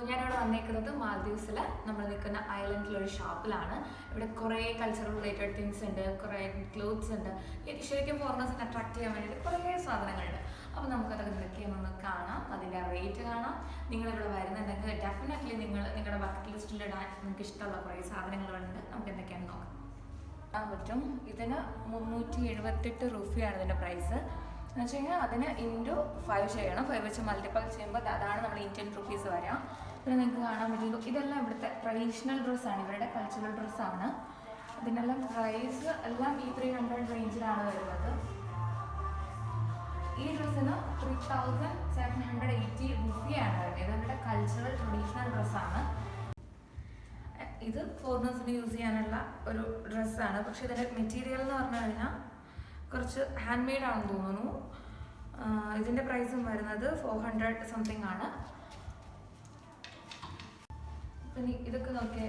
ഞാനിവിടെ വന്നേക്കുന്നത് മാൽദീവ്സിൽ നമ്മൾ നിൽക്കുന്ന ഐലൻഡിലൊരു ഷോപ്പിലാണ്. ഇവിടെ കുറേ കൾച്ചറൽ റിലേറ്റഡ് തിങ്സ് ഉണ്ട്, കുറേ ക്ലോത്ത്സ് ഉണ്ട്. ശരിക്കും ഫോറിനേഴ്സിനെ അട്രാക്ട് ചെയ്യാൻ വേണ്ടിയിട്ട് കുറേ സാധനങ്ങളുണ്ട്. അപ്പോൾ നമുക്കതൊക്കെ എന്തൊക്കെയാണെന്ന് കാണാം, അതിൻ്റെ റേറ്റ് കാണാം. നിങ്ങളിവിടെ വരുന്നുണ്ടെങ്കിൽ ഡെഫിനറ്റ്ലി നിങ്ങളുടെ ബക്കറ്റ് ലിസ്റ്റിൽ ഇടാൻ നിങ്ങൾക്ക് ഇഷ്ടമുള്ള കുറേ സാധനങ്ങളുണ്ട്. നമുക്ക് എന്തൊക്കെയാണെന്ന് നോക്കാം. പറ്റും. ഇതിന് 378 രൂപയാണ് ഇതിൻ്റെ പ്രൈസ്. എന്ന് വെച്ച് കഴിഞ്ഞാൽ അതിന് ഇൻറ്റു 5 ചെയ്യണം. 5 വെച്ച് മൾട്ടിപ്പിൾ ചെയ്യുമ്പോൾ അതാണ് നമ്മൾ ഇന്ത്യൻ റുപ്പീസ് വരാം. പിന്നെ നിങ്ങൾക്ക് കാണാൻ പറ്റുള്ളൂ, ഇതെല്ലാം ഇവിടുത്തെ ട്രഡീഷണൽ ഡ്രസ്സാണ്, ഇവരുടെ കൾച്ചറൽ ഡ്രസ്സാണ്. ഇതിനെല്ലാം പ്രൈസ് എല്ലാം ഈ 300 റേഞ്ചിലാണ് വരുന്നത്. ഈ ഡ്രസ്സിന് 3780 രൂപയാണ് വരുന്നത്. ഇത് ഇവരുടെ കൾച്ചറൽ ട്രഡീഷണൽ ഡ്രസ്സാണ്. ഇത് ഫോറിനേഴ്സിന് യൂസ് ചെയ്യാനുള്ള ഒരു ഡ്രസ്സാണ്. പക്ഷേ ഇതിൻ്റെ മെറ്റീരിയൽ എന്ന് പറഞ്ഞു കഴിഞ്ഞാൽ കുറച്ച് ഹാൻഡ് മെയ്ഡ് ആണെന്ന് തോന്നുന്നു. ഇതിൻ്റെ പ്രൈസും വരുന്നത് 400 സംതിങ് ആണ്. പിന്നെ ഇതൊക്കെ നോക്കിയേ,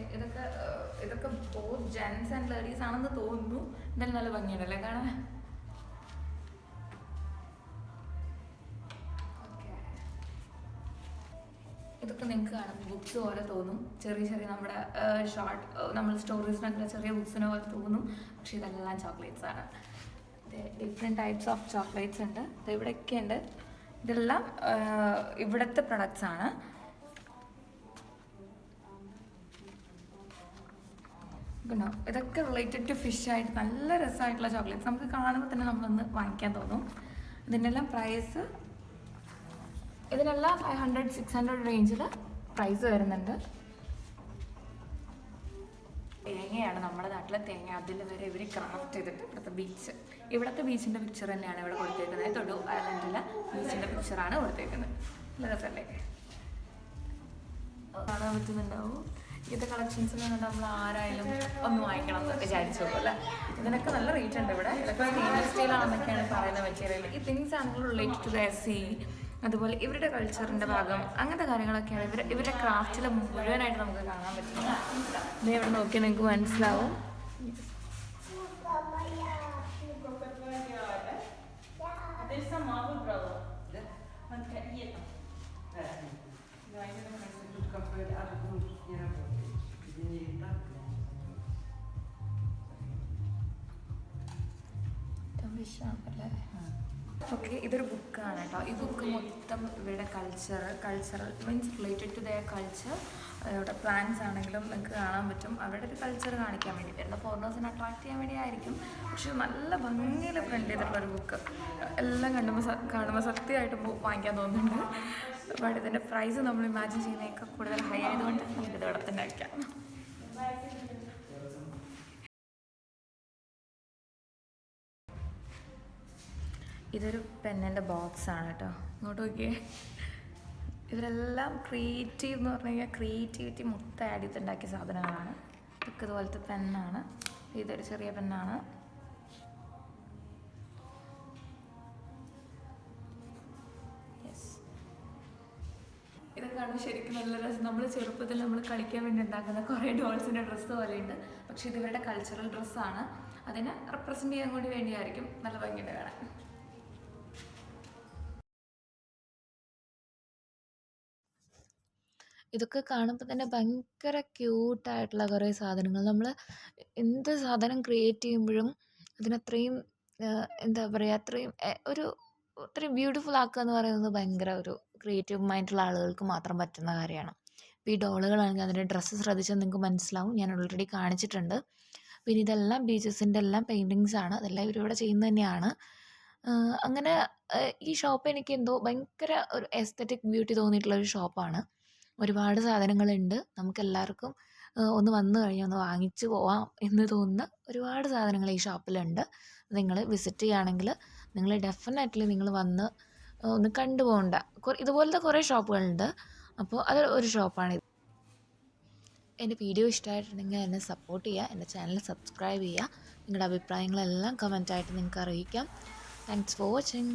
ഇതൊക്കെ ബോത്ത് ജെൻസ് ആൻഡ് ലേഡീസ് ആണെന്ന് തോന്നുന്നു. എന്തായാലും നല്ല ഭംഗിയുണ്ടല്ലേ കാണാൻ. ഇതൊക്കെ നിങ്ങൾക്ക് കാണുമ്പോൾ ബുക്സ് പോലെ തോന്നും, ചെറിയ നമ്മുടെ നമ്മൾ സ്റ്റോറീസിനൊക്കെ ചെറിയ ബുക്സിനെ പോലെ തോന്നും. പക്ഷേ ഇതെല്ലാം ചോക്ലേറ്റ്സ് ആണ്. ഡിഫറെൻറ്റ് ടൈപ്സ് ഓഫ് ചോക്ലേറ്റ്സ് ഉണ്ട്. ഇവിടെയൊക്കെ ഉണ്ട്. ഇതെല്ലാം ഇവിടുത്തെ പ്രൊഡക്ട്സ് ആണ്. പിന്നെ ഇതൊക്കെ റിലേറ്റഡ് ടു ഫിഷ് ആയിട്ട് നല്ല രസമായിട്ടുള്ള ചോക്ലേറ്റ്സ്. നമുക്ക് കാണുമ്പോൾ തന്നെ നമ്മളൊന്ന് വാങ്ങിക്കാൻ തോന്നും. ഇതിനെല്ലാം പ്രൈസ്, ഇതിനെല്ലാം 500-600 റേഞ്ചിൽ പ്രൈസ് വരുന്നുണ്ട്. തേങ്ങയാണ് നമ്മുടെ നാട്ടിലെ തേങ്ങ. അതിൽ വരെ ഇവർ ക്രാഫ്റ്റ് ചെയ്തിട്ട് ഇവിടുത്തെ ബീച്ചിൻ്റെ പിക്ചർ തന്നെയാണ് ഇവിടെ കൊടുത്തേക്കുന്നത്. തൊടു ഐലൻഡിലെ ബീച്ചിൻ്റെ പിക്ചറാണ് കൊടുത്തേക്കുന്നത്. നല്ല രസമല്ലേ, കാണാൻ പറ്റുന്നുണ്ടാവും. ഇങ്ങനത്തെ കളക്ഷൻസ് നമ്മൾ ആരായാലും ഒന്ന് വാങ്ങിക്കണം എന്ന് വിചാരിച്ചു പോലെ. ഇതിനൊക്കെ നല്ല റേറ്റ് ഉണ്ട് ഇവിടെ. ഇതൊക്കെ സ്റ്റെയിൻലെസ് സ്റ്റീലാണെന്നൊക്കെയാണ് പറയുന്ന മെറ്റീരിയൽ. ഈ തിങ്സ് ആണെങ്കിൽ റിലേറ്റഡ് ടു ദ സീ, അതുപോലെ ഇവരുടെ കൾച്ചറിൻ്റെ ഭാഗം, അങ്ങനത്തെ കാര്യങ്ങളൊക്കെയാണ് ഇവരുടെ ക്രാഫ്റ്റിൽ മുഴുവനായിട്ട് നമുക്ക് കാണാൻ പറ്റുന്നത്. ഇത് ഇവിടെ നോക്കിയാൽ നിങ്ങൾക്ക് മനസ്സിലാവും. ഓക്കെ, ഇതൊരു ബുക്കാണ് കേട്ടോ. ഈ ബുക്ക് മൊത്തം ഇവരുടെ cultural means related to their culture. ഇവിടെ പ്ലാന്റ്സ് ആണെങ്കിലും നിങ്ങൾക്ക് കാണാൻ പറ്റും. അവരുടെ ഒരു കൾച്ചർ കാണിക്കാൻ വേണ്ടി വരുന്ന ഫോറിനേഴ്സിനെ അട്രാക്ട് ചെയ്യാൻ വേണ്ടി ആയിരിക്കും. പക്ഷെ നല്ല ഭംഗിയിൽ പ്രിൻ്റ് ചെയ്തിട്ടുള്ളൊരു ബുക്ക്. എല്ലാം കാണുമ്പോൾ സത്യമായിട്ട് വാങ്ങിക്കാൻ തോന്നുന്നുണ്ട്. ബട്ട് ഇതിൻ്റെ പ്രൈസ് നമ്മൾ ഇമാജിൻ ചെയ്യുന്നതൊക്കെ കൂടുതൽ ഹൈ ആയതുകൊണ്ട് നമുക്കിത് ഇവിടെ തന്നെ വയ്ക്കാം. ഇതൊരു പെന്നിൻ്റെ ബോക്സാണ് കേട്ടോ. ഇങ്ങോട്ട് നോക്കിയേ. ഇവരെല്ലാം ക്രിയേറ്റീവ് എന്ന് പറഞ്ഞു കഴിഞ്ഞാൽ ക്രിയേറ്റിവിറ്റി മൊത്തം ആഡ് ചെയ്തുണ്ടാക്കിയ സാധനങ്ങളാണ്. ഇതൊക്കെ ഇതുപോലത്തെ പെന്നാണ്. ഇതൊരു ചെറിയ പെന്നാണ്. യെസ്, ഇതൊക്കെ കാണുമ്പോൾ ശരിക്കും നല്ല രസം. നമ്മൾ ചെറുപ്പത്തിൽ നമ്മൾ കളിക്കാൻ വേണ്ടി ഉണ്ടാക്കുന്ന കുറേ ഡോൾസിൻ്റെ ഡ്രസ്സ് പോലെയുണ്ട്. പക്ഷേ ഇത് ഇവരുടെ കൾച്ചറൽ ഡ്രസ്സാണ്. അതിനെ റെപ്രസെൻറ്റ് ചെയ്യാൻ കൂടി വേണ്ടിയായിരിക്കും. നല്ല ഭംഗിയുണ്ട് കാണാൻ. ഇതൊക്കെ കാണുമ്പോൾ തന്നെ ഭയങ്കര ക്യൂട്ടായിട്ടുള്ള കുറേ സാധനങ്ങൾ. നമ്മൾ എന്ത് സാധനം ക്രിയേറ്റ് ചെയ്യുമ്പോഴും അതിനത്രയും എന്താ പറയുക, അത്രയും ബ്യൂട്ടിഫുൾ ആക്കുക എന്ന് പറയുന്നത് ഭയങ്കര ഒരു ക്രിയേറ്റീവ് മൈൻഡുള്ള ആളുകൾക്ക് മാത്രം പറ്റുന്ന കാര്യമാണ്. ഇപ്പോൾ ഈ ഡോളുകളാണെങ്കിൽ അതിൻ്റെ ഡ്രസ്സ് ശ്രദ്ധിച്ചാൽ നിങ്ങൾക്ക് മനസ്സിലാവും. ഞാൻ ഓൾറെഡി കാണിച്ചിട്ടുണ്ട്. പിന്നെ ഇതെല്ലാം ബീച്ചസിൻ്റെ എല്ലാം പെയിൻറ്റിങ്സ് ആണ്. അതെല്ലാം ഇവരിവിടെ ചെയ്യുന്നത് തന്നെയാണ്. അങ്ങനെ ഈ ഷോപ്പ് എനിക്ക് എന്തോ ഭയങ്കര ഒരു എസ്തറ്റിക് ബ്യൂട്ടി തോന്നിയിട്ടുള്ളൊരു ഷോപ്പാണ്. ഒരുപാട് സാധനങ്ങളുണ്ട്. നമുക്കെല്ലാവർക്കും ഒന്ന് വന്നു കഴിഞ്ഞാൽ ഒന്ന് വാങ്ങിച്ച് പോവാം എന്ന് തോന്നുന്ന ഒരുപാട് സാധനങ്ങൾ ഈ ഷോപ്പിലുണ്ട്. നിങ്ങൾ വിസിറ്റ് ചെയ്യുകയാണെങ്കിൽ നിങ്ങൾ ഡെഫിനറ്റ്ലി നിങ്ങൾ വന്ന് ഒന്ന് കണ്ടുപോകേണ്ട ഇതുപോലത്തെ കുറേ ഷോപ്പുകളുണ്ട്. അപ്പോൾ അത് ഒരു ഷോപ്പാണിത്. എൻ്റെ വീഡിയോ ഇഷ്ടമായിട്ടുണ്ടെങ്കിൽ എന്നെ സപ്പോർട്ട് ചെയ്യുക. എൻ്റെ ചാനൽ സബ്സ്ക്രൈബ് ചെയ്യുക. നിങ്ങളുടെ അഭിപ്രായങ്ങളെല്ലാം കമൻറ്റായിട്ട് നിങ്ങൾക്ക് അറിയിക്കാം. Thanks for watching.